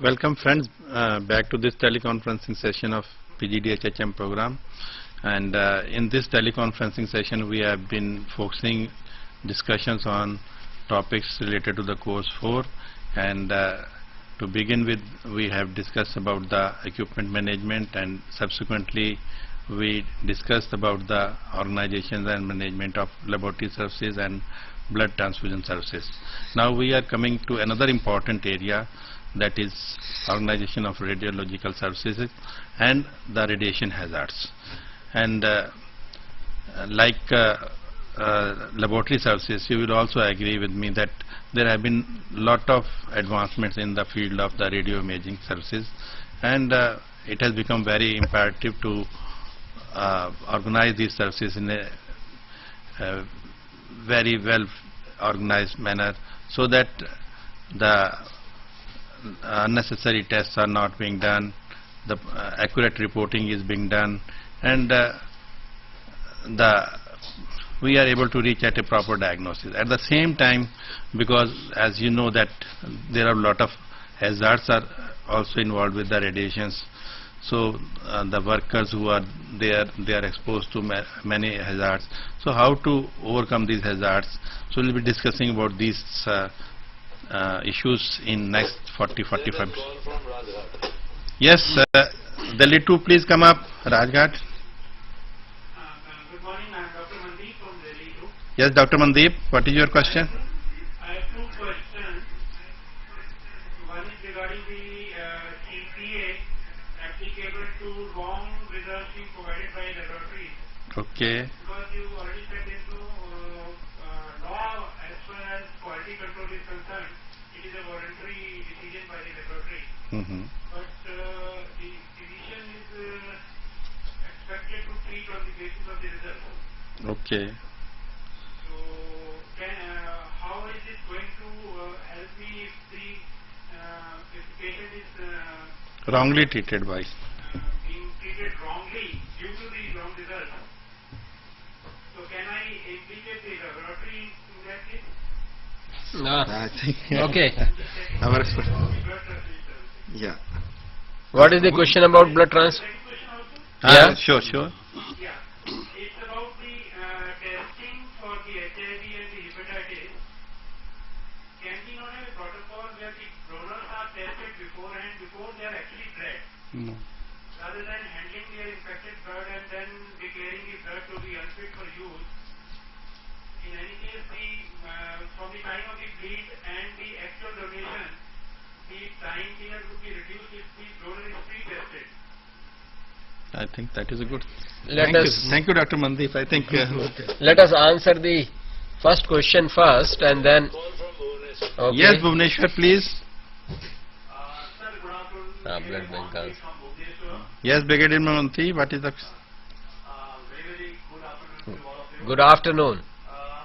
Welcome friends back to this teleconferencing session of PGDHHM program, and in this teleconferencing session we have been focusing discussions on topics related to the course 4, and to begin with we have discussed about the equipment management, and subsequently we discussed about the organization and management of laboratory services and blood transfusion services. Now we are coming to another important area, that is organization of radiological services and the radiation hazards. And like laboratory services, you will also agree with me that there have been lot of advancements in the field of the radio imaging services, and it has become very imperative to organize these services in a very well organized manner, so that the unnecessary tests are not being done, the accurate reporting is being done, and we are able to reach at a proper diagnosis. At the same time, because as you know that there are a lot of hazards are also involved with the radiations, so the workers who are there, they are exposed to many hazards. So how to overcome these hazards? So we'll be discussing about these issues in next 40-45 minutes. Yes, Dalit 2, please come up. Rajghat. Good morning, I am Dr. Mandeep from Delhi 2. Yes, Dr. Mandeep, what is your question? I have two questions. One is regarding the CPA applicable to wrong results being provided by laboratories. Okay. Because you already said there is no law as far as quality control is concerned. It is a voluntary decision by the laboratory. But the physician is expected to treat on the basis of the result. Okay. So, how is it going to help me if the patient is Wrongly treated by. being treated wrongly due to the wrong result? So, can I implicate the laboratory in that case? I think. Okay. Our expert. Yeah. What is the question about blood transfusion? Second question also? Yeah. Sure. Yeah. It's about the testing for the HIV and the hepatitis. Can we not have a protocol where the donors are tested beforehand before they are actually bred, No. rather than handling their infected blood and then declaring the blood to be unfit for use? In any case, from the time of the bleed and the actual donation, the time period would be reduced if the donor is pre-tested. I think that is a good. Let Thank you, Dr. Mandeep. I think. Let us answer the first question first, and then. Okay. Yes, Bhuvneshwar, please. Sir, good afternoon. Blood bank answer. From Bhubaneswar. Yes, Brigadier Mamanti, what is the? Very good afternoon to all of you. Good afternoon.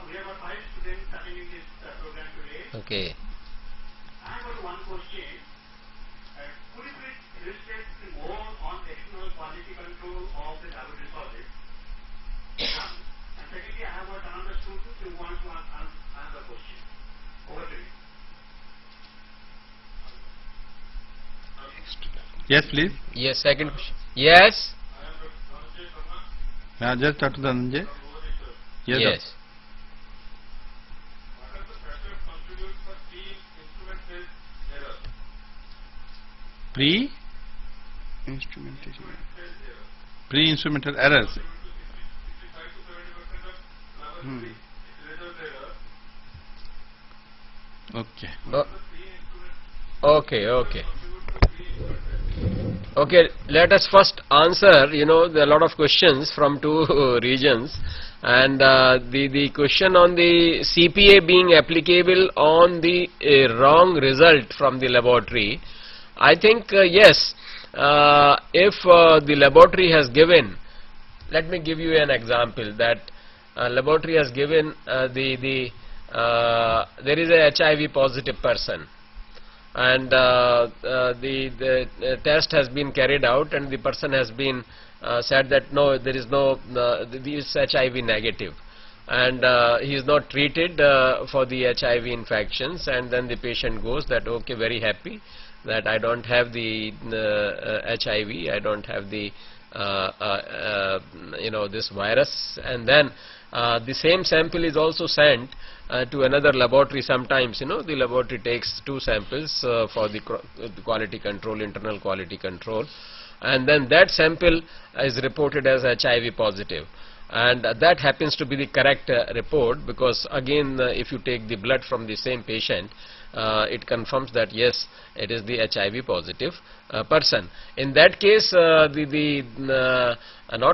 We have got 5 students attending this program today. Okay. I have got one question. Could you please illustrate more on external quality control of the laboratory solid? And secondly, I have got another student who wants to answer the question. Over to you. Yes, please. Yes. Second question. Yes. Just Dr. Dhananjay. Yes. Yes. What are the factors contribute for pre-instrument error? Pre-instrumentation. Pre-instrumental errors. 65 to 70% of result error. Okay. Okay. Okay, let us first answer, there are a lot of questions from two regions, and the question on the CPA being applicable on the wrong result from the laboratory. I think, yes, if the laboratory has given, let me give you an example, that laboratory has given there is a HIV positive person, and the test has been carried out, and the person has been said that no, there is no, this HIV negative. and he is not treated for the HIV infections, and then the patient goes that, okay, very happy that I don't have the HIV, I don't have the this virus, and then the same sample is also sent to another laboratory. Sometimes the laboratory takes 2 samples for the quality control, internal quality control, and then that sample is reported as HIV positive, and that happens to be the correct report, because again if you take the blood from the same patient, it confirms that yes, it is the HIV positive person. In that case, not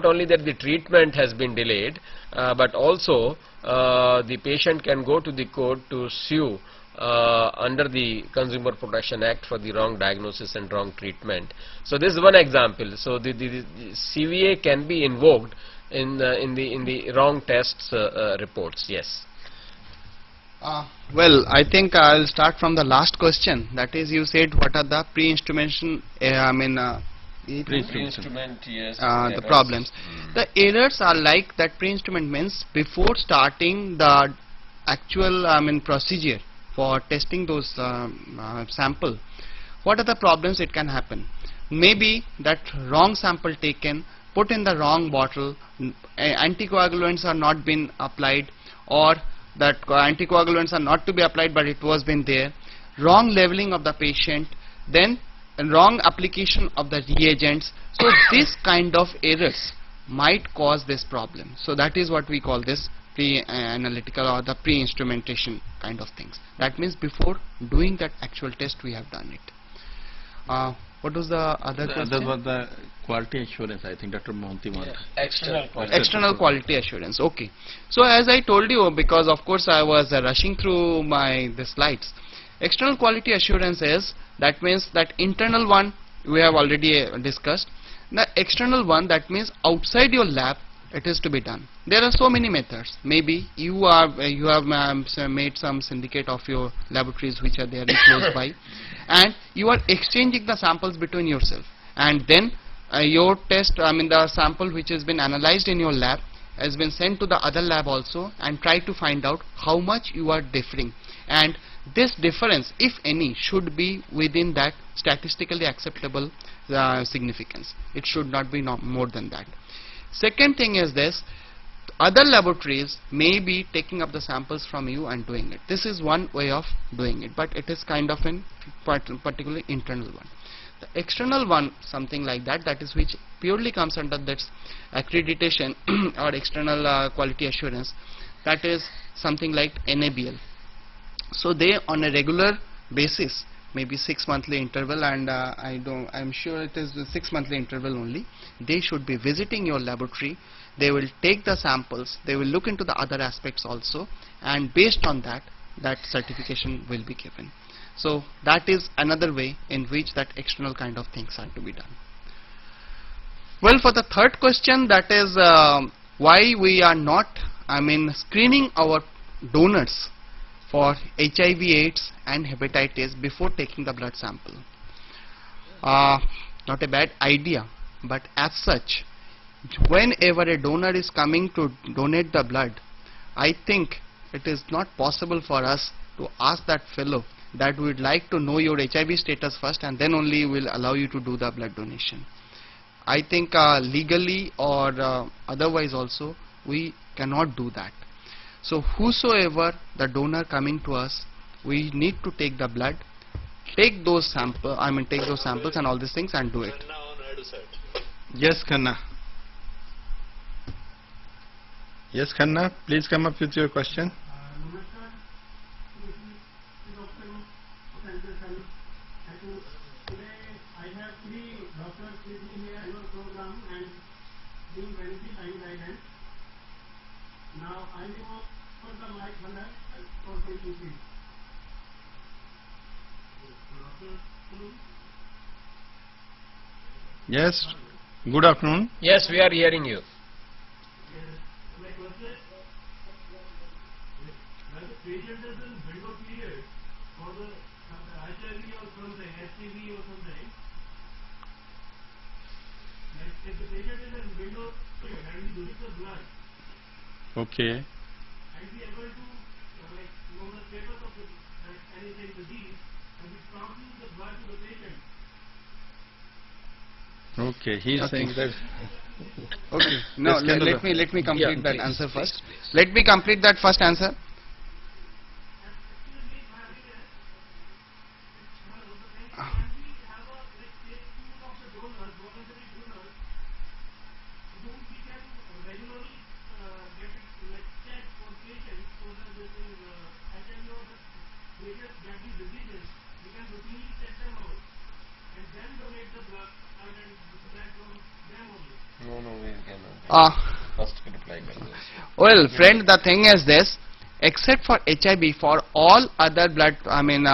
only that the treatment has been delayed, but also the patient can go to the court to sue under the Consumer Protection Act for the wrong diagnosis and wrong treatment. So this is one example. So the CVA can be invoked in the wrong tests reports. Yes. Well, I think I'll start from the last question. That is, you said what are the pre-instrumentation, Pre-instrument, yes. the problems. The errors are like that pre-instrument means before starting the actual procedure for testing those sample. What are the problems it can happen? Maybe that wrong sample taken, put in the wrong bottle, anticoagulants are not been applied, or that anticoagulants are not to be applied but it was been there, wrong leveling of the patient, then wrong application of the reagents. So this kind of errors might cause this problem. So that is what we call this pre-analytical or the pre-instrumentation kind of things. That means before doing that actual test we have done it. What was the other question? That was the quality assurance, I think Dr. Mohanty wanted. External quality assurance. Okay. So as I told you, because of course I was rushing through the slides. External quality assurance is, that means that internal one we have already discussed. The external one, that means outside your lab it is to be done. There are so many methods. Maybe you have made some syndicate of your laboratories which are there close by, and you are exchanging the samples between yourself, and then your test, the sample which has been analyzed in your lab has been sent to the other lab also, and try to find out how much you are differing, and this difference, if any, should be within that statistically acceptable significance. It should not be more than that. Second thing is this: other laboratories may be taking up the samples from you and doing it. This is one way of doing it, but it is kind of an particularly internal one. The external one, something like that, that is which purely comes under that accreditation or external quality assurance. That is something like NABL. So they, on a regular basis, maybe 6 monthly interval, and I'm sure it is a 6 monthly interval only, they should be visiting your laboratory. They will take the samples, they will look into the other aspects also, and based on that, that certification will be given. So that is another way in which that external kind of things are to be done. Well, for the third question, that is why we are not screening our donors for HIV/AIDS and hepatitis before taking the blood sample. Not a bad idea, but as such, whenever a donor is coming to donate the blood, I think it is not possible for us to ask that fellow that we would like to know your HIV status first, and then only will allow you to do the blood donation. I think legally or otherwise also we cannot do that. So whosoever the donor coming to us, we need to take the blood, take those samples and all these things and do it. Yes, Khanna. Yes, Khanna, please come up with your question. Namaskar. This is Dr. Sanjay. Today I have 3 doctors with me here in our program and being very time guidance. Now I will put the mic for questions. Yes, good afternoon. Yes, we are hearing you. My question, when the patient is in window period for the HIV or something, STD or something, like if the patient is in window period and he donates the blood, Okay. and be able to like know the status of the anything disease and be transfusing the blood to the patient. Okay, he's saying that. Okay. No, That's kind of let me complete that please, answer please, first. please. Let me complete that first answer. Uh, well, friend, the thing is this: except for HIV, for all other blood, I mean,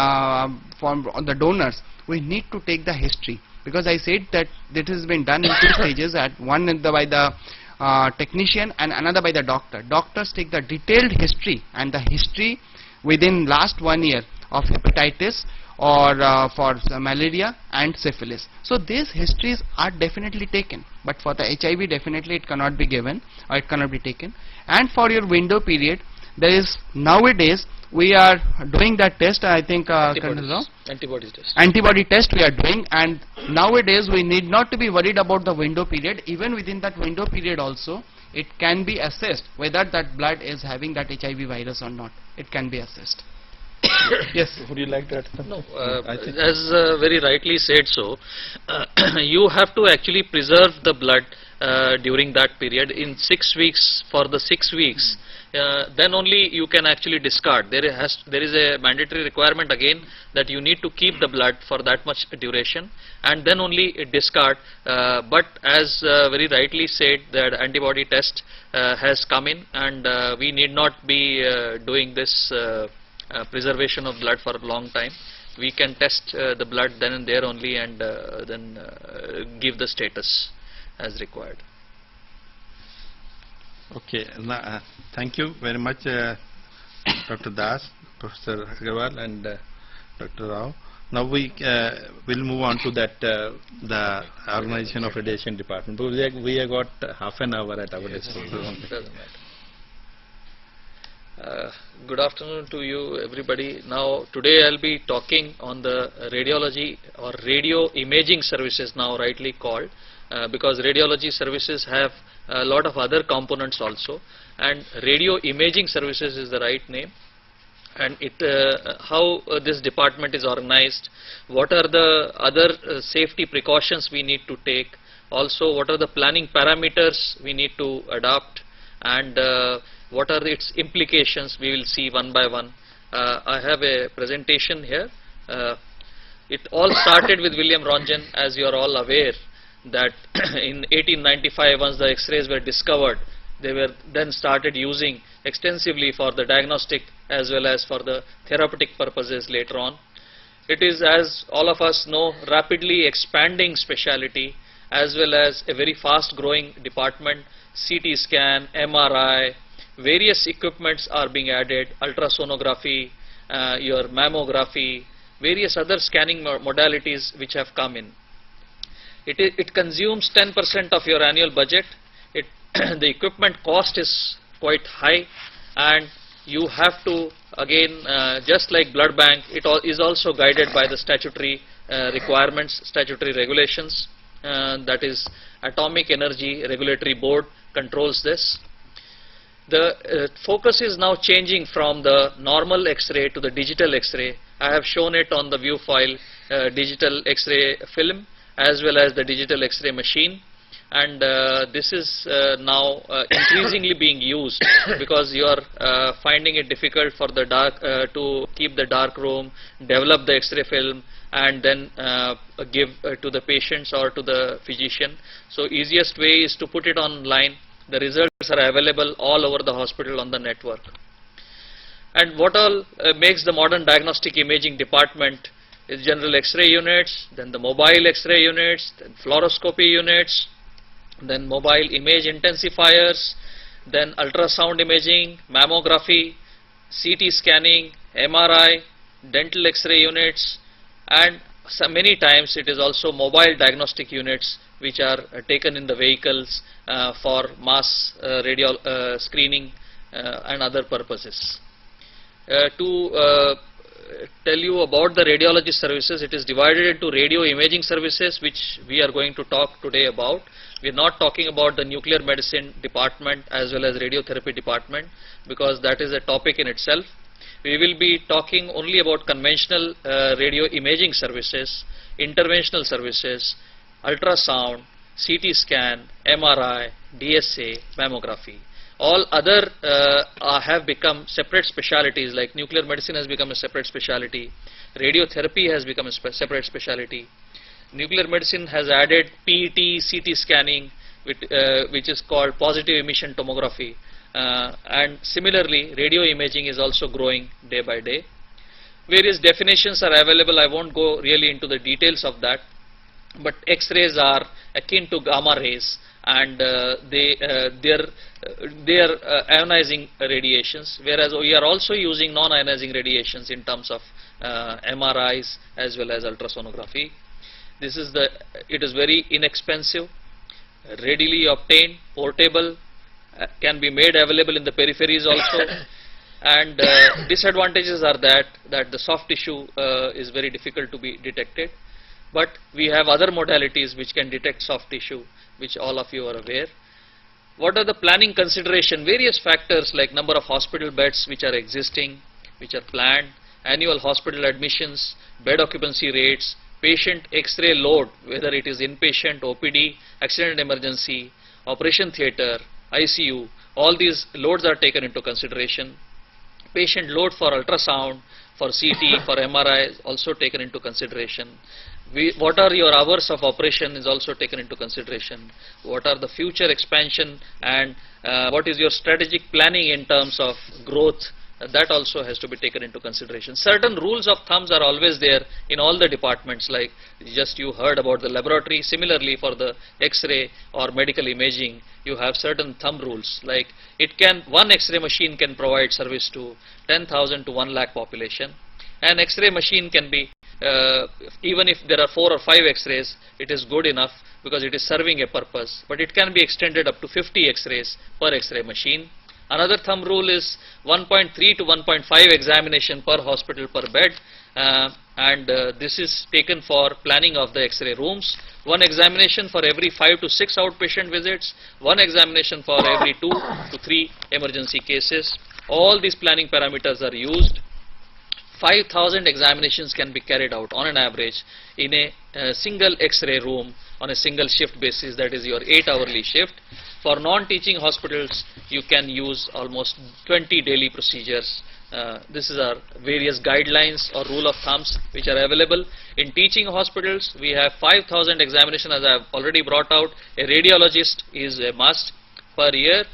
from the donors, we need to take the history, because I said that this has been done in two stages. At one by the technician and another by the doctor. Doctors take the detailed history, and the history within last 1 year of hepatitis or for malaria and syphilis. So these histories are definitely taken, but for the HIV definitely it cannot be given or it cannot be taken. And for your window period, there is nowadays we are doing that test, I think Colonel Rao, Antibodies test. antibody test we are doing, and nowadays we need not to be worried about the window period. Even within that window period also, it can be assessed whether that blood is having that HIV virus or not. It can be assessed. Yes. Would you like that? No, I think- as very rightly said, so you have to actually preserve the blood during that period in 6 weeks. For the 6 weeks, then only you can actually discard. There is a mandatory requirement again that you need to keep the blood for that much duration, and then only discard. But as very rightly said, that antibody test has come in, and we need not be doing this preservation of blood for a long time. We can test the blood then and there only, and then give the status as required. Okay, thank you very much, Dr. Das, Professor Agarwal, and Dr. Rao. Now we will move on to that the organization of radiation department. Because we have got half an hour at our disposal. Doesn't matter. Good afternoon to you, everybody. Now today I'll be talking on the radiology or radio imaging services, now rightly called, because radiology services have a lot of other components also, and radio imaging services is the right name. And it how this department is organized, what are the other safety precautions we need to take, also what are the planning parameters we need to adopt, and what are its implications, we will see one by one. I have a presentation here. It all started with William Röntgen, as you are all aware, that in 1895, once the X-rays were discovered, they were then started using extensively for the diagnostic as well as for the therapeutic purposes later on. It is, as all of us know, rapidly expanding specialty as well as a very fast growing department. CT scan, MRI, various equipments are being added, ultrasonography, your mammography, various other scanning modalities which have come in. It consumes 10% of your annual budget. The equipment cost is quite high, and you have to, again, just like blood bank, it is also guided by the statutory requirements, statutory regulations. That is, Atomic Energy Regulatory Board controls this. The focus is now changing from the normal X-ray to the digital X-ray. I have shown it on the view file, digital X-ray film as well as the digital X-ray machine, and this is now increasingly being used because you are finding it difficult for the dark to keep the dark room, develop the X-ray film, and then give to the patients or to the physician. So easiest way is to put it online. The results are available all over the hospital on the network. And what all makes the modern diagnostic imaging department is general X-ray units, then the mobile X-ray units, then fluoroscopy units, then mobile image intensifiers, then ultrasound imaging, mammography, CT scanning, MRI, dental X-ray units, and many times it is also mobile diagnostic units which are taken in the vehicles for mass radio screening and other purposes. To tell you about the radiology services, it is divided into radio imaging services, which we are going to talk today about. We are not talking about the nuclear medicine department as well as radiotherapy department, because that is a topic in itself. We will be talking only about conventional radio imaging services, interventional services, ultrasound, CT scan, MRI, DSA, mammography. All other have become separate specialities, like nuclear medicine has become a separate specialty, radiotherapy has become a separate specialty. Nuclear medicine has added PET, CT scanning, which is called positive emission tomography. And similarly, radio imaging is also growing day by day. Various definitions are available. I won't go really into the details of that, but X-rays are akin to gamma rays, and they are ionizing radiations, whereas we are also using non-ionizing radiations in terms of MRIs as well as ultrasonography. It is very inexpensive, readily obtained, portable, can be made available in the peripheries also. And disadvantages are that the soft tissue is very difficult to be detected. But we have other modalities which can detect soft tissue, which all of you are aware. What are the planning consideration? Various factors like number of hospital beds which are existing, which are planned, annual hospital admissions, bed occupancy rates, patient X-ray load, whether it is inpatient, OPD, accident and emergency, operation theatre, ICU, all these loads are taken into consideration. Patient load for ultrasound, for CT, for MRI is also taken into consideration. What are your hours of operation is also taken into consideration. What are the future expansion, and what is your strategic planning in terms of growth, that also has to be taken into consideration. Certain rules of thumbs are always there in all the departments, like just you heard about the laboratory. Similarly, for the X-ray or medical imaging, you have certain thumb rules, like one X-ray machine can provide service to 10,000 to 1 lakh population. An X-ray machine can be even if there are 4 or 5 X-rays, it is good enough because it is serving a purpose, but it can be extended up to 50 X-rays per X-ray machine. Another thumb rule is 1.3 to 1.5 examination per hospital per bed, and this is taken for planning of the X-ray rooms. 1 examination for every 5 to 6 outpatient visits, 1 examination for every 2 to 3 emergency cases. All these planning parameters are used. 5,000 examinations can be carried out on an average in a single X-ray room on a single shift basis, that is your 8-hourly shift. For non-teaching hospitals, you can use almost 20 daily procedures. This is our various guidelines or rule of thumbs which are available. In teaching hospitals, we have 5,000 examinations, as I have already brought out. A radiologist is a must per year.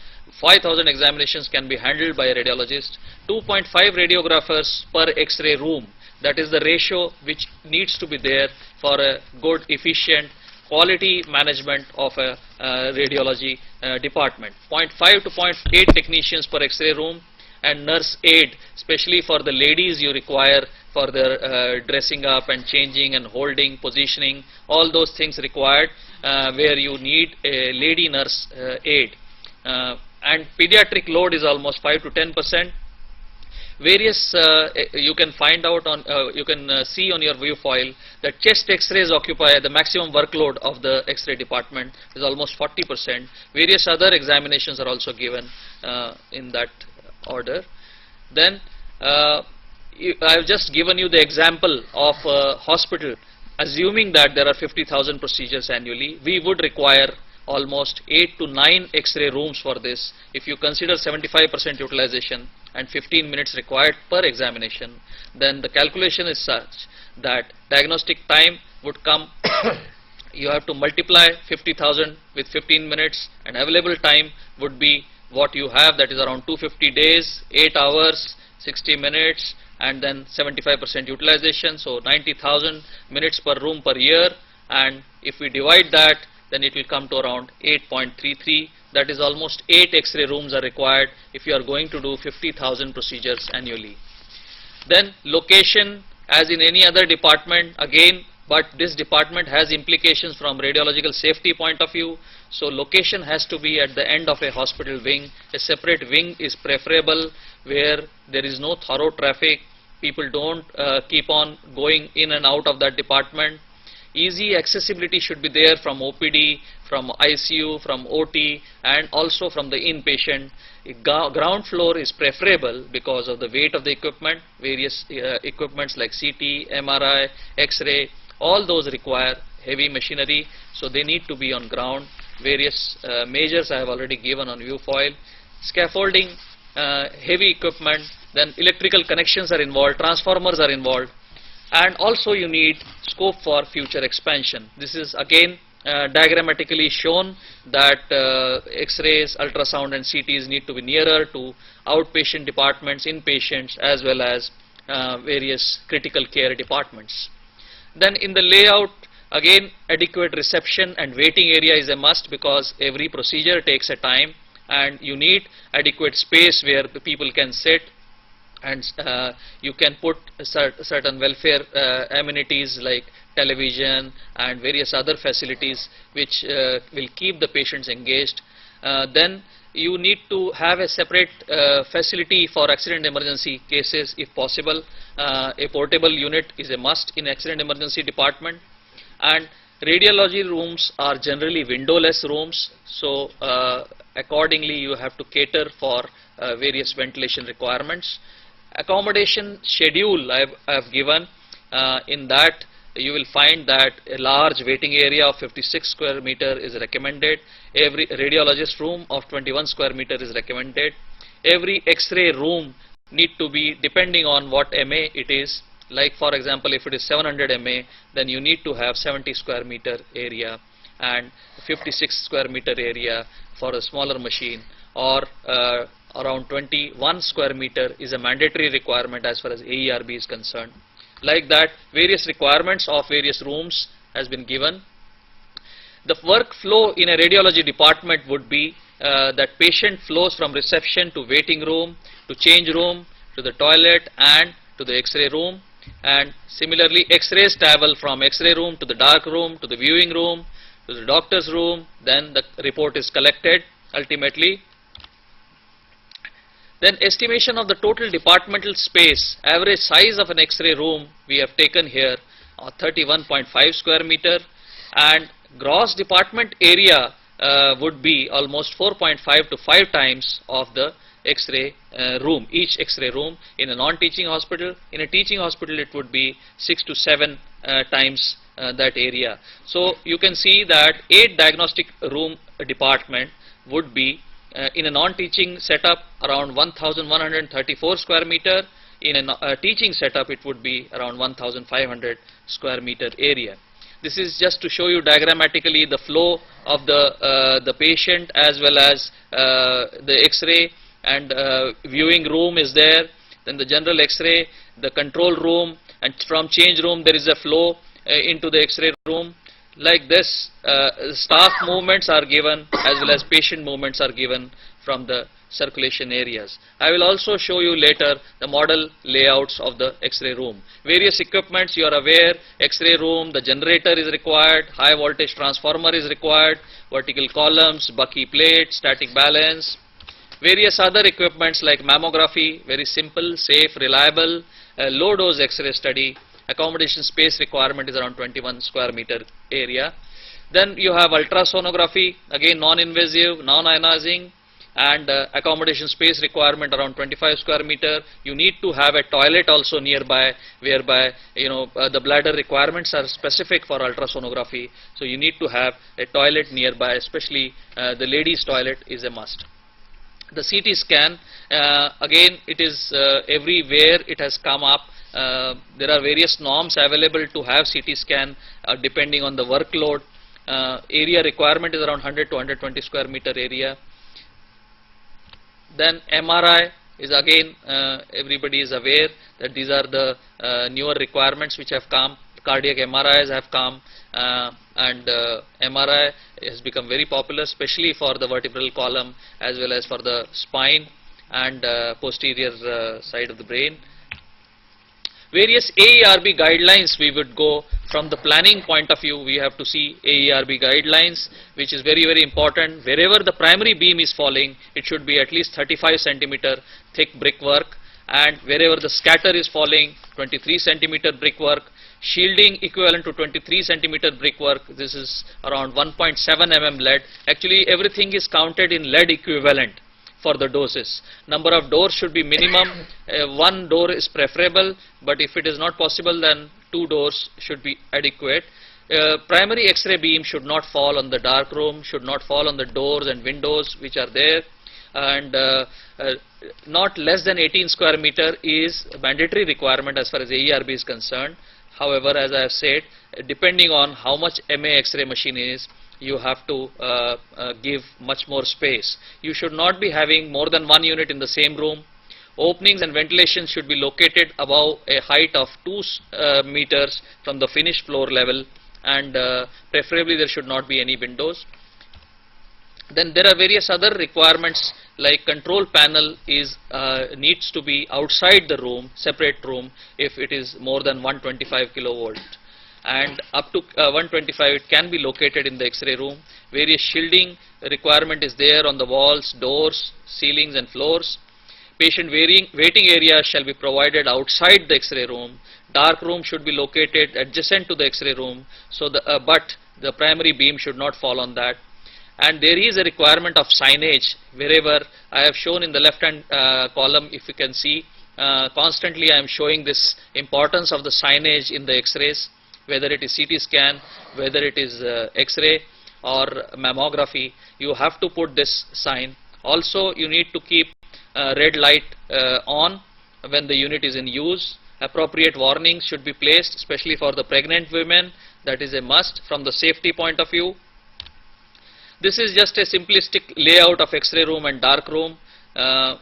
5,000 examinations can be handled by a radiologist. 2.5 radiographers per X-ray room. That is the ratio which needs to be there for a good, efficient, quality management of a radiology department. 0.5 to 0.8 technicians per X-ray room, and nurse aid, especially for the ladies you require for their dressing up and changing and holding, positioning, all those things required where you need a lady nurse aid. And pediatric load is almost 5 to 10%. Various you can find out on you can see on your view file that chest X-rays occupy the maximum workload of the X-ray department, is almost 40%. Various other examinations are also given in that order. Then I have just given you the example of a hospital. Assuming that there are 50,000 procedures annually, we would require almost 8 to 9 X-ray rooms for this. If you consider 75% utilization and 15 minutes required per examination, then the calculation is such that diagnostic time would come you have to multiply 50,000 with 15 minutes, and available time would be what you have, that is around 250 days, 8 hours, 60 minutes, and then 75% utilization, so 90,000 minutes per room per year. And if we divide that, then it will come to around 8.33. That is almost 8 X-ray rooms are required if you are going to do 50,000 procedures annually. Then location, as in any other department, again but this department has implications from radiological safety point of view. So location has to be at the end of a hospital wing. A separate wing is preferable where there is no thorough traffic. People don't keep on going in and out of that department. Easy accessibility should be there from OPD, from ICU, from OT, and also from the inpatient. Ground floor is preferable because of the weight of the equipment. Various equipments like CT, MRI, X-ray, all those require heavy machinery, so they need to be on ground. Various measures I have already given on viewfoil. Scaffolding, heavy equipment, then electrical connections are involved, transformers are involved, and also you need scope for future expansion. This is again diagrammatically shown that X-rays, ultrasound and CTs need to be nearer to outpatient departments, inpatients, as well as various critical care departments. Then in the layout, again adequate reception and waiting area is a must, because every procedure takes a time and you need adequate space where the people can sit, and you can put certain welfare amenities like television and various other facilities which will keep the patients engaged. Then you need to have a separate facility for accident emergency cases if possible. A portable unit is a must in accident emergency department, and radiology rooms are generally windowless rooms, so accordingly you have to cater for various ventilation requirements. Accommodation schedule I have given. In that you will find that a large waiting area of 56 square meter is recommended. Every radiologist room of 21 square meter is recommended. Every X-ray room need to be, depending on what MA it is, like for example if it is 700 MA, then you need to have 70 square meter area and 56 square meter area for a smaller machine, or around 21 square meter is a mandatory requirement as far as AERB is concerned. Like that, various requirements of various rooms has been given. The workflow in a radiology department would be that patient flows from reception to waiting room, to change room, to the toilet and to the X-ray room, and similarly X-rays travel from X-ray room to the dark room, to the viewing room, to the doctor's room, then the report is collected ultimately. Then estimation of the total departmental space, average size of an X-ray room we have taken here 31.5 square meter, and gross department area would be almost 4.5 to 5 times of the X-ray room, each X-ray room in a non-teaching hospital. In a teaching hospital it would be 6 to 7 times that area. So you can see that 8 diagnostic room department would be in a non-teaching setup around 1134 square meter. In a teaching setup it would be around 1500 square meter area. This is just to show you diagrammatically the flow of the patient as well as the X-ray, and viewing room is there, then the general X-ray, the control room, and from change room there is a flow into the X-ray room. Like this, staff movements are given as well as patient movements are given from the circulation areas. I will also show you later the model layouts of the X-ray room. Various equipments you are aware, X-ray room, the generator is required, high voltage transformer is required, vertical columns, Bucky plate, static balance. Various other equipments like mammography, very simple, safe, reliable, low dose X-ray study. Accommodation space requirement is around 21 square meter area. Then you have ultrasonography, again non-invasive, non-ionizing, and accommodation space requirement around 25 square meter. You need to have a toilet also nearby, whereby the bladder requirements are specific for ultrasonography, so you need to have a toilet nearby, especially the ladies' toilet is a must. The CT scan, again it is everywhere it has come up. There are various norms available to have CT scan depending on the workload. Area requirement is around 100 to 120 square meter area. Then MRI is again, everybody is aware that these are the newer requirements which have come. Cardiac MRIs have come, and MRI has become very popular, especially for the vertebral column as well as for the spine and posterior side of the brain. Various AERB guidelines we would go From the planning point of view, we have to see AERB guidelines, which is very, very important. Wherever the primary beam is falling, it should be at least 35 centimeter thick brickwork, and wherever the scatter is falling, 23 centimeter brickwork. Shielding equivalent to 23 centimeter brickwork, this is around 1.7 mm lead. Actually, everything is counted in lead equivalent for the doses. Number of doors should be minimum. One door is preferable, but if it is not possible, then 2 doors should be adequate. Primary X-ray beam should not fall on the dark room, should not fall on the doors and windows which are there, and not less than 18 square meter is a mandatory requirement as far as AERB is concerned. However, as I have said, depending on how much MA X-ray machine is, you have to give much more space. You should not be having more than 1 unit in the same room. Openings and ventilation should be located above a height of 2 meters from the finished floor level, and preferably there should not be any windows. Then there are various other requirements, like control panel is needs to be outside the room, separate room, if it is more than 125 kilovolt, and up to 125 it can be located in the X-ray room. Various shielding requirement is there on the walls, doors, ceilings and floors. Patient waiting area shall be provided outside the X-ray room. Dark room should be located adjacent to the X-ray room, so but the primary beam should not fall on that. And there is a requirement of signage wherever. I have shown in the left hand column, if you can see, constantly I am showing this importance of the signage in the X-rays, whether it is CT scan, whether it is X-ray or mammography. You have to put this sign. Also, you need to keep red light on when the unit is in use. Appropriate warnings should be placed, especially for the pregnant women. That is a must from the safety point of view. This is just a simplistic layout of X-ray room and dark room.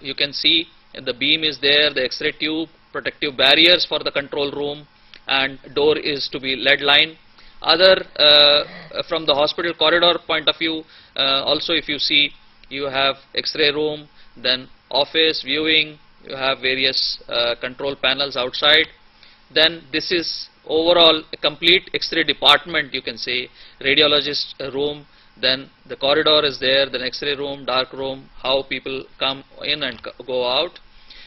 You can see the beam is there, the X-ray tube, protective barriers for the control room, and door is to be lead line. Other from the hospital corridor point of view, also if you see, you have X-ray room, then office, viewing, you have various control panels outside. Then this is overall a complete X-ray department, you can say, radiologist room. Then the corridor is there, the X-ray room, dark room, how people come in and go out.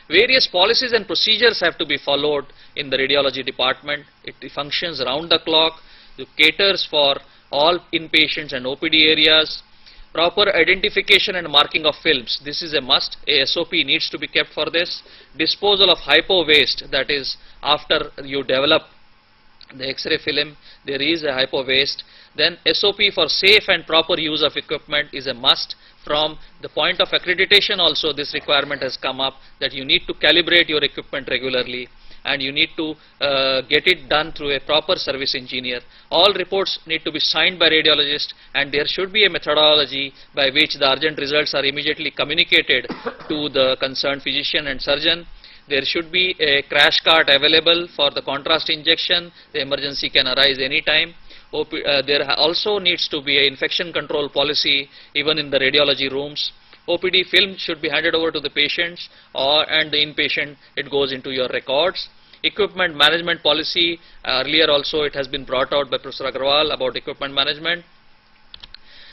Various policies and procedures have to be followed in the radiology department. It functions around the clock. It caters for all inpatients and OPD areas. Proper identification and marking of films. This is a must. A SOP needs to be kept for this. Disposal of hypo waste, that is after you develop the X-ray film, there is a hypo waste. Then SOP for safe and proper use of equipment is a must. From the point of accreditation also, this requirement has come up, that you need to calibrate your equipment regularly, and you need to get it done through a proper service engineer. All reports need to be signed by radiologist, and there should be a methodology by which the urgent results are immediately communicated to the concerned physician and surgeon. There should be a crash cart available for the contrast injection. The emergency can arise any time. There also needs to be an infection control policy even in the radiology rooms. OPD film should be handed over to the patients, and the inpatient, it goes into your records. Equipment management policy, earlier also it has been brought out by Professor Agarwal about equipment management.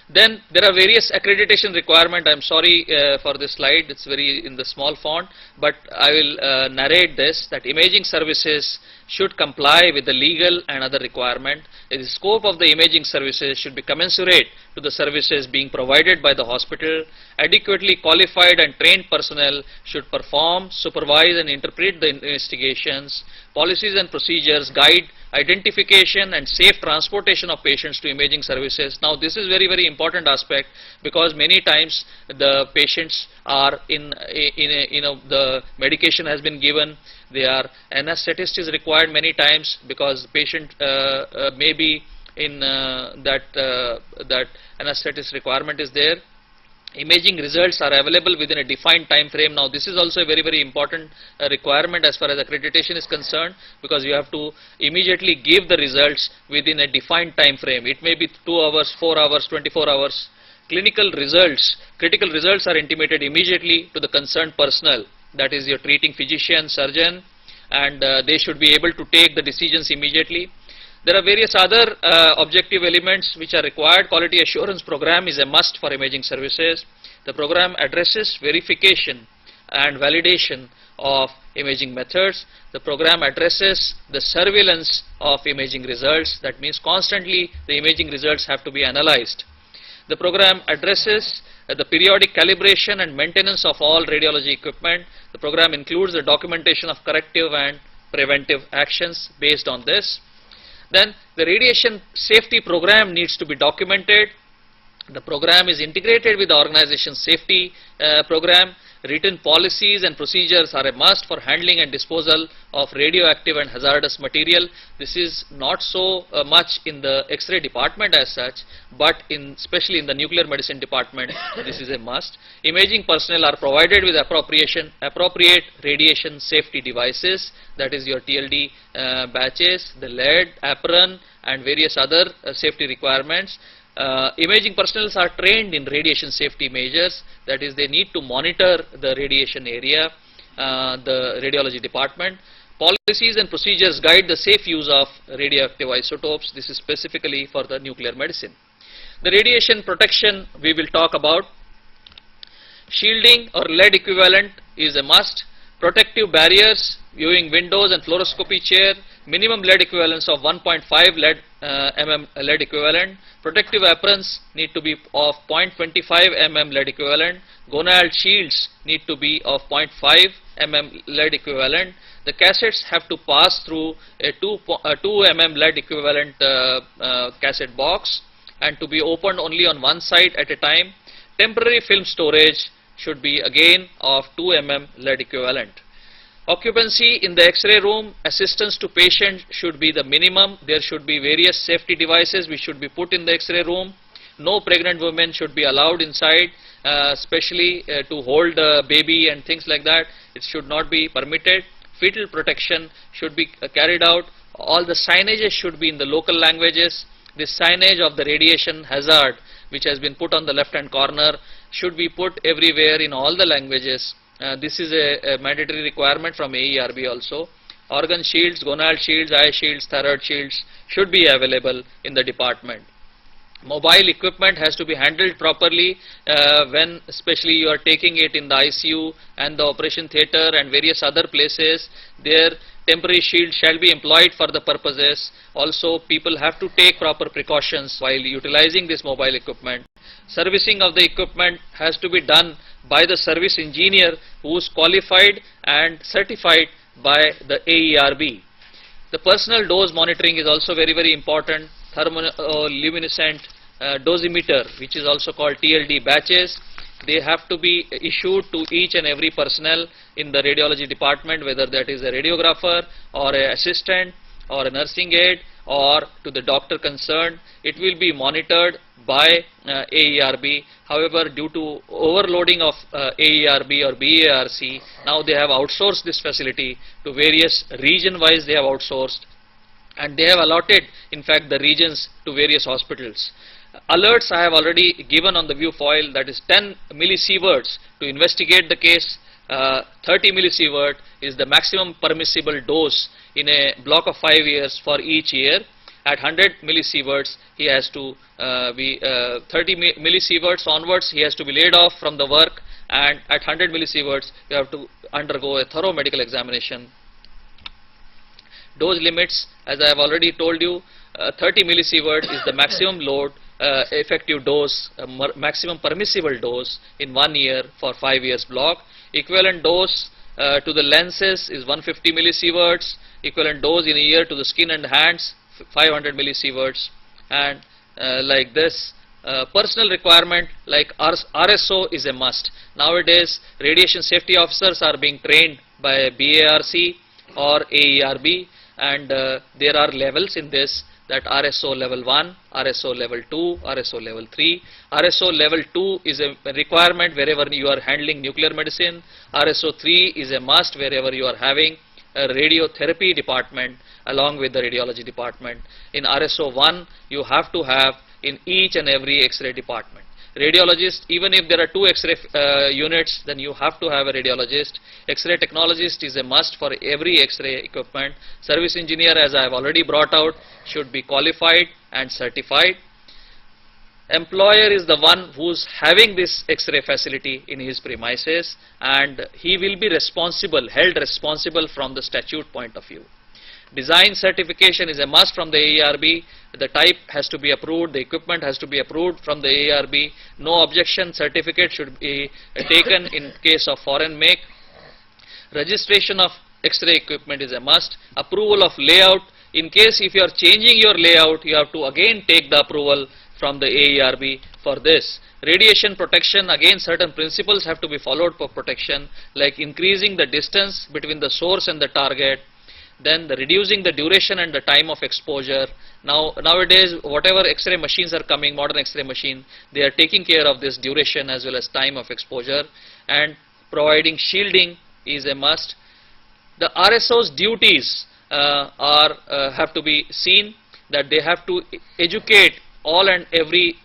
Then there are various accreditation requirements. I am sorry for this slide, it's very in the small font, but I will narrate this, that imaging services should comply with the legal and other requirement. The scope of the imaging services should be commensurate to the services being provided by the hospital. Adequately qualified and trained personnel should perform, supervise and interpret the investigations. Policies and procedures guide identification and safe transportation of patients to imaging services. Now this is very, very important aspect, because many times the patients are the medication has been given, anesthetist is required many times, because patient may be in that anesthetist requirement is there. Imaging results are available within a defined time frame. Now this is also a very, very important requirement as far as accreditation is concerned, because you have to immediately give the results within a defined time frame. It may be 2 hours, 4 hours, 24 hours. Critical results are intimated immediately to the concerned personnel, that is your treating physician, surgeon, and they should be able to take the decisions immediately. There are various other objective elements which are required. Quality assurance program is a must for imaging services. The program addresses verification and validation of imaging methods. The program addresses the surveillance of imaging results. That means constantly the imaging results have to be analyzed. The program addresses the periodic calibration and maintenance of all radiology equipment. The program includes the documentation of corrective and preventive actions based on this. Then the radiation safety program needs to be documented. The program is integrated with the organization's safety program. Written policies and procedures are a must for handling and disposal of radioactive and hazardous material. This is not so much in the X-ray department as such, but especially in the nuclear medicine department, this is a must. Imaging personnel are provided with appropriate radiation safety devices, that is your TLD batches, the lead, apron, and various other safety requirements. Imaging personnel are trained in radiation safety measures, that is they need to monitor the radiation area, the radiology department. Policies and procedures guide the safe use of radioactive isotopes. This is specifically for the nuclear medicine. The radiation protection we will talk about. Shielding or lead equivalent is a must. Protective barriers, viewing windows and fluoroscopy chair, minimum lead equivalence of 1.5 mm lead equivalent. Protective aprons need to be of 0.25 mm lead equivalent. Gonal shields need to be of 0.5 mm lead equivalent. The cassettes have to pass through a 2 mm lead equivalent cassette box and to be opened only on one side at a time. Temporary film storage should be again of 2 mm lead equivalent. Occupancy in the X-ray room, assistance to patient should be the minimum. There should be various safety devices which should be put in the X-ray room. No pregnant women should be allowed inside, especially to hold a baby and things like that. It should not be permitted. Fetal protection should be carried out. All the signages should be in the local languages. This signage of the radiation hazard which has been put on the left hand corner should be put everywhere in all the languages. This is a mandatory requirement from AERB also. Organ shields, gonal shields, eye shields, thyroid shields should be available in the department. Mobile equipment has to be handled properly when especially you are taking it in the ICU and the operation theatre and various other places. There temporary shield shall be employed for the purposes. Also people have to take proper precautions while utilizing this mobile equipment. Servicing of the equipment has to be done by the service engineer who is qualified and certified by the AERB. The personal dose monitoring is also very important. Thermoluminescent dosimeter, which is also called TLD batches, they have to be issued to each and every personnel in the radiology department, whether that is a radiographer or an assistant or a nursing aide or to the doctor concerned. It will be monitored by AERB. However, due to overloading of AERB or BARC, now they have outsourced this facility to various region-wise. They have outsourced, and they have allotted, in fact, the regions to various hospitals. Alerts I have already given on the view foil, that is 10 millisieverts to investigate the case. 30 millisievert is the maximum permissible dose in a block of 5 years for each year. At 100 millisieverts, he has to be 30 millisieverts onwards, he has to be laid off from the work, and at 100 millisieverts, you have to undergo a thorough medical examination. Dose limits, as I have already told you, 30 millisievert is the maximum load, effective dose, maximum permissible dose in 1 year for 5 years block. Equivalent dose to the lenses is 150 millisieverts. Equivalent dose in a year to the skin and hands, 500 millisieverts, and like this. Personal requirement like RSO is a must. Nowadays, radiation safety officers are being trained by BARC or AERB, and there are levels in this, that RSO level 1, RSO level 2, RSO level 3. RSO level 2 is a requirement wherever you are handling nuclear medicine. RSO 3 is a must wherever you are having a radiotherapy department along with the radiology department. In RSO 1, you have to have in each and every X-ray department. Radiologist, even if there are 2 X-ray units, then you have to have a radiologist. X-ray technologist is a must for every X-ray equipment. Service engineer, as I have already brought out, should be qualified and certified. Employer is the one who's having this X-ray facility in his premises, and he will be responsible, held responsible from the statute point of view. Design certification is a must from the AERB. The type has to be approved, the equipment has to be approved from the AERB. No objection certificate should be taken in case of foreign make. Registration of X-ray equipment is a must. Approval of layout. In case if you are changing your layout, you have to again take the approval from the AERB for this. Radiation protection, again certain principles have to be followed for protection, like increasing the distance between the source and the target, then reducing the duration and the time of exposure. Nowadays, whatever X-ray machines are coming, modern X-ray machine, they are taking care of this duration as well as time of exposure, and providing shielding is a must. The RSO's duties have to be seen, that they have to educate all and every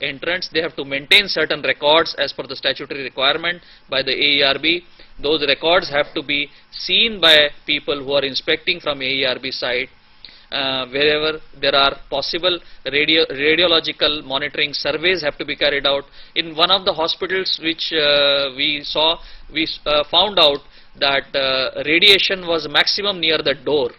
entrants. They have to maintain certain records as per the statutory requirement by the AERB. Those records have to be seen by people who are inspecting from AERB side. Wherever there are possible radiological monitoring surveys have to be carried out. In one of the hospitals which we saw, we found out that radiation was maximum near the door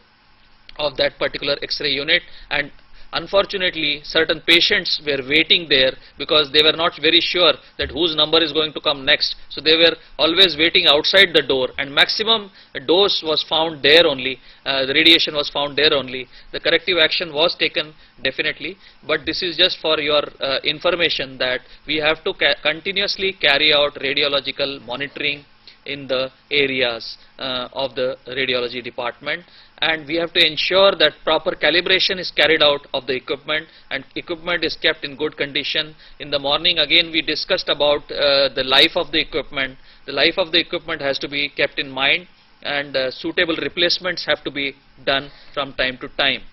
of that particular X-ray unit, and unfortunately certain patients were waiting there because they were not very sure that whose number is going to come next. So they were always waiting outside the door, and maximum dose was found there only, the radiation was found there only. The corrective action was taken definitely, but this is just for your information that we have to continuously carry out radiological monitoring in the areas of the radiology department, and we have to ensure that proper calibration is carried out of the equipment, and equipment is kept in good condition. In the morning again we discussed about the life of the equipment. The life of the equipment has to be kept in mind, and suitable replacements have to be done from time to time.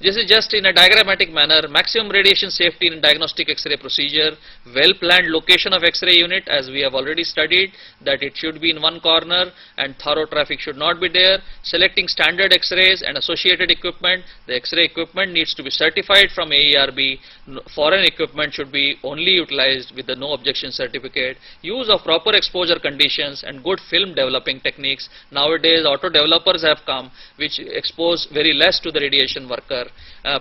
This is just in a diagrammatic manner. Maximum radiation safety in diagnostic X-ray procedure, well-planned location of X-ray unit, as we have already studied, that it should be in one corner and thorough traffic should not be there. Selecting standard X-rays and associated equipment. The X-ray equipment needs to be certified from AERB. Foreign equipment should be only utilized with the no objection certificate. Use of proper exposure conditions and good film developing techniques. Nowadays auto developers have come which expose very less to the radiation worker.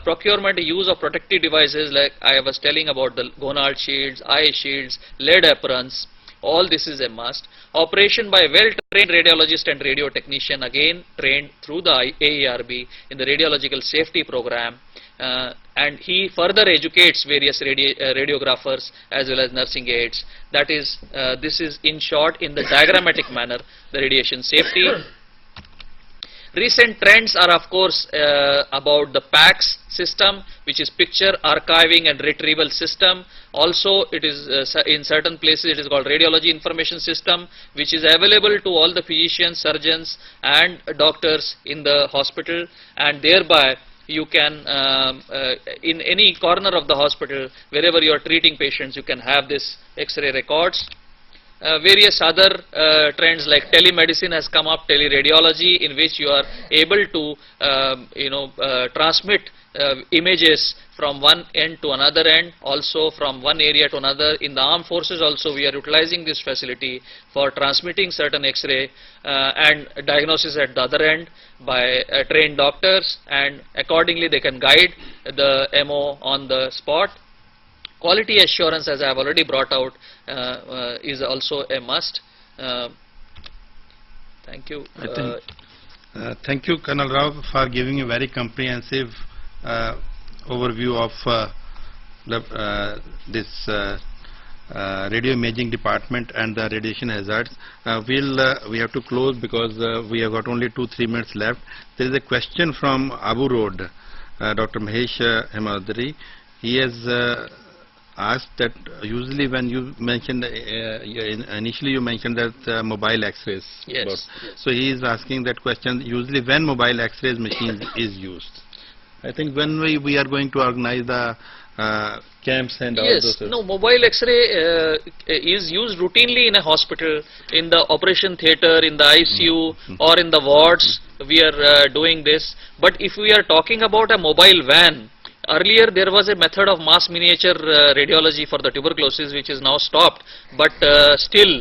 Procurement, use of protective devices, like I was telling about the gonal shields, eye shields, lead aprons, all this is a must. Operation by well-trained radiologist and radio technician, again trained through the AERB in the radiological safety program, and he further educates various radiographers as well as nursing aides. That is, this is in short, in the diagrammatic manner, the radiation safety. Recent trends are of course about the PACS system, which is picture archiving and retrieval system. Also it is in certain places it is called radiology information system, which is available to all the physicians, surgeons and doctors in the hospital, and thereby you can in any corner of the hospital, wherever you are treating patients, you can have this X-ray records. Various other trends like telemedicine has come up, teleradiology, in which you are able to transmit images from one end to another end, also from one area to another. In the armed forces also we are utilizing this facility for transmitting certain X-ray and diagnosis at the other end by trained doctors, and accordingly they can guide the MO on the spot. Quality assurance, as I have already brought out, is also a must. Thank you. Thank you, Colonel Rao, for giving a very comprehensive overview of this radio imaging department and the radiation hazards. We have to close because we have got only 2-3 minutes left. There is a question from Abu Road, Dr. Mahesh Hemadri. He has asked that usually when you mentioned initially you mentioned that mobile X-rays. Yes. So he is asking that question, usually when mobile X-rays machine is used. I think when we are going to organize the camps and all Yes, those? no, mobile X-ray is used routinely in a hospital, in the operation theatre, in the ICU, or in the wards. We are doing this. But if we are talking about a mobile van, earlier there was a method of mass miniature radiology for the tuberculosis, which is now stopped. But still,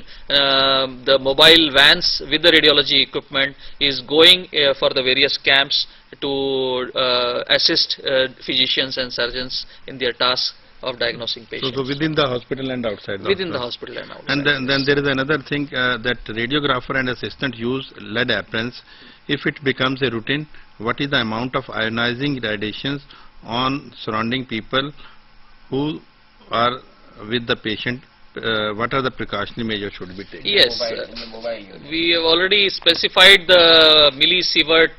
the mobile vans with the radiology equipment is going for the various camps to assist physicians and surgeons in their task of diagnosing patients. So within the hospital and outside Within the hospital and outside. And then there is another thing that radiographer and assistant use lead aprons. If it becomes a routine, what is the amount of ionizing radiations on surrounding people who are with the patient? What are the precautionary measures should be taken? Yes, we have already specified the millisievert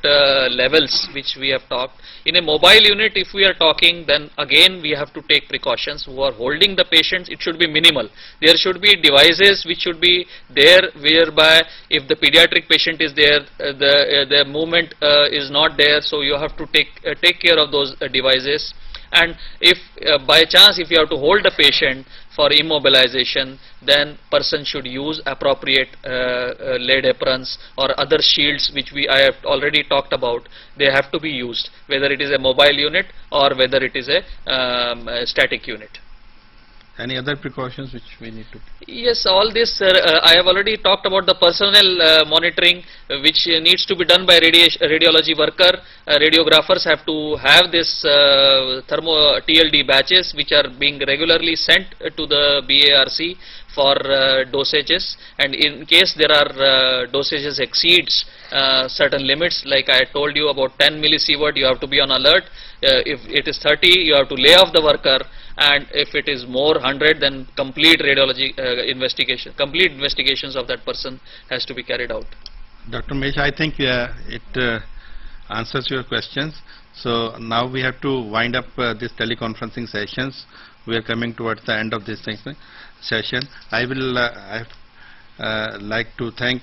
levels which we have talked. In a mobile unit, if we are talking, then again we have to take precautions. Who are holding the patients, it should be minimal. There should be devices which should be there, whereby if the pediatric patient is there, the movement is not there, so you have to take care of those devices. And if by chance if you have to hold a patient for immobilization, then person should use appropriate lead aprons or other shields which I have already talked about. They have to be used, whether it is a mobile unit or whether it is a static unit. Any other precautions which we need to? Yes, all this I have already talked about the personnel monitoring which needs to be done by radiology worker. Radiographers have to have this thermo TLD batches which are being regularly sent to the BARC for dosages, and in case there are dosages exceeds certain limits, like I told you about 10 millisievert, you have to be on alert. If it is 30, you have to lay off the worker, and if it is more 100, then complete radiology complete investigations of that person has to be carried out. Dr. Mesh, I think it answers your questions. So now we have to wind up this teleconferencing sessions. We are coming towards the end of this session. I will like to thank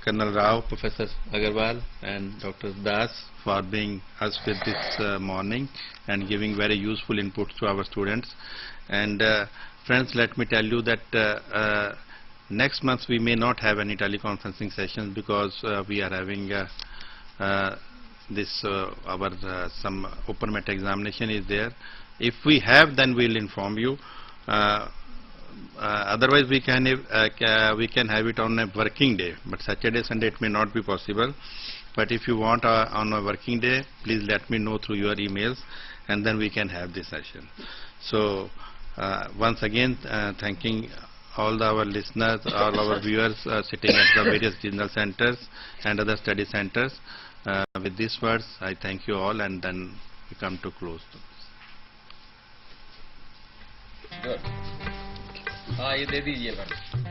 Colonel Rao, Professor Agarwal and Dr. Das for being us with this morning and giving very useful inputs to our students. And friends, let me tell you that next month we may not have any teleconferencing sessions because we are having some open meta examination is there. If we have, then we will inform you. Otherwise we can have it on a working day, but Saturday, Sunday it may not be possible. But if you want on a working day, please let me know through your emails, and then we can have this session. So once again, thanking all our listeners, all our viewers sitting at the various regional centers and other study centers. With these words, I thank you all, and then we come to close. Good. हाँ, ये दे दीजिए madam.